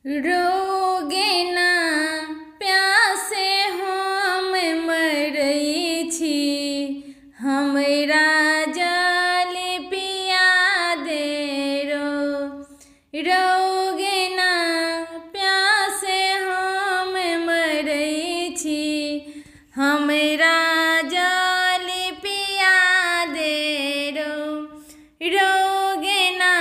रोगे ना प्यासे हम मरई छी, हमरा जल पिया दे रोगे ना प्यासे हम मरई छी, हमरा जल पिया दे रोगे ना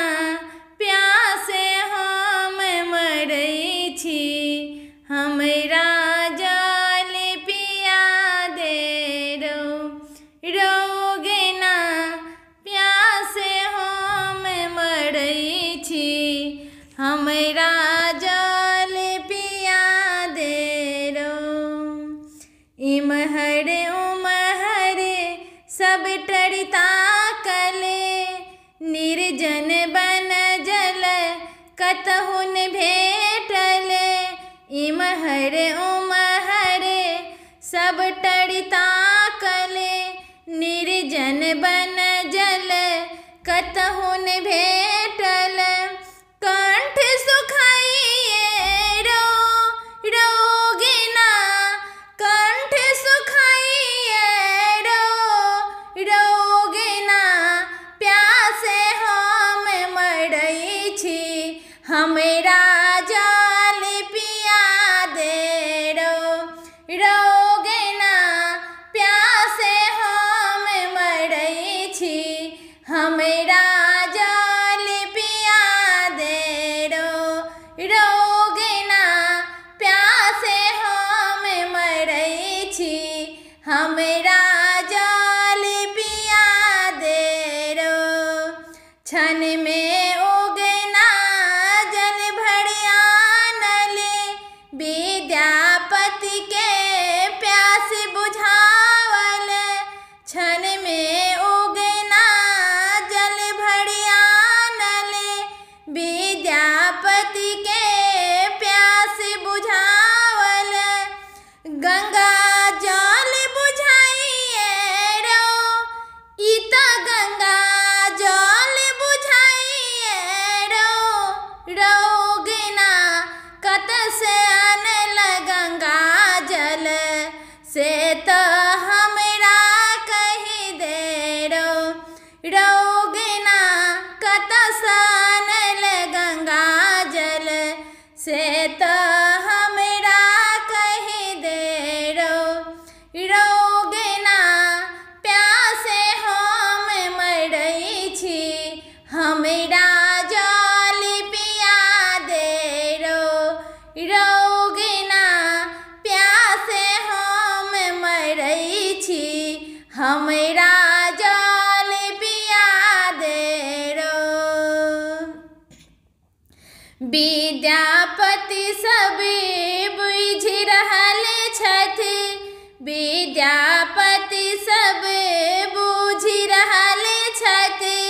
प्यासे हम मरई छी, हमरा जल पिया दे रोगे ना प्यासे हम मरई छी, हमरा जल पिया दे इमहर उमहर सब टरिता कले, निर्जन बन जल कतहु न भेटल, इमहर उमहर सब टरिता कले, निर्जन बन जल कतहु न भेटल, कंठ सुखाइए रोगे ना, कंठ सुखाइए रोगे ना प्यासे हम मरई छी, हमरा जल पिया दे रोगे ना प्यासे हम मरई छी, हमरा जल पिया दे रोगे ना प्यासे हम मरई छी, हमरा जल पिया दे क्षण में उगना जल भरिया नले, विद्यापति के प्यास बुझावल, क्षण में उगना जल भरिया नले, विद्यापति के प्यास बुझावल, गंगा जल बुझाइए इता गंगा जल बुझाइए रोगे ना कत से आनल गंगा जल, से तो हमरा कही दे रोगे ना कत से आनल गंगा जल, से तो हमरा कही दे रोगे ना प्यासे हम मरई छी, हमरा जल पिया दे रोगे ना प्यासे हम मरई छी, हमरा जल पिया दे विद्यापति सब बुझ रहल छथि, विद्यापति सब बुझ रहल छथि,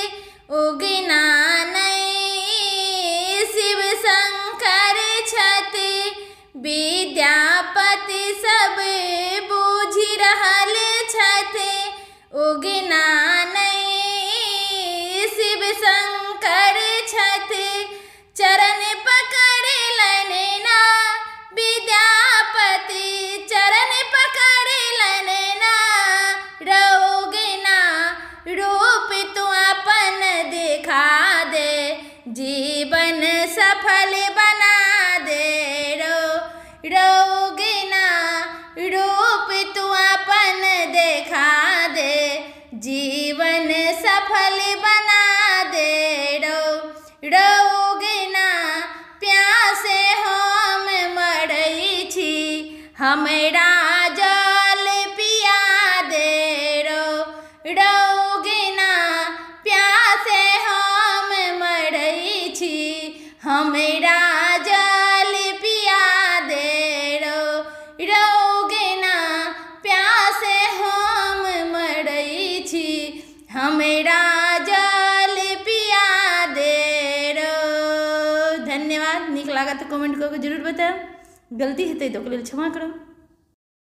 उगना नहीं शिव शंकर छथि, विद्यापति सब बुझ रहल छथि, उगना नहीं शिव शंकर छथि, चरण पकड़ लने ना विद्यापति, चरण पकड़ लने ना रोगे ना रूप तू अपन दिखा दे, जीवन सफल बना दे रोगे ना रूप तू अपन दिखा दे, जीवन सफल बना दे रोगे ना प्यासे हम मरई छी, हमरा जल पिया दे रोगे ना प्यासे हम मरई छी, हमरा जल पिया दे रोगे ना प्यासे हम मरई छी, हमरा जल पिया दे धन्यवाद। नीक लागत तो कमेंट करके जरूर बताओ, गलती हेतै तो ओकरा लेल क्षमा करो।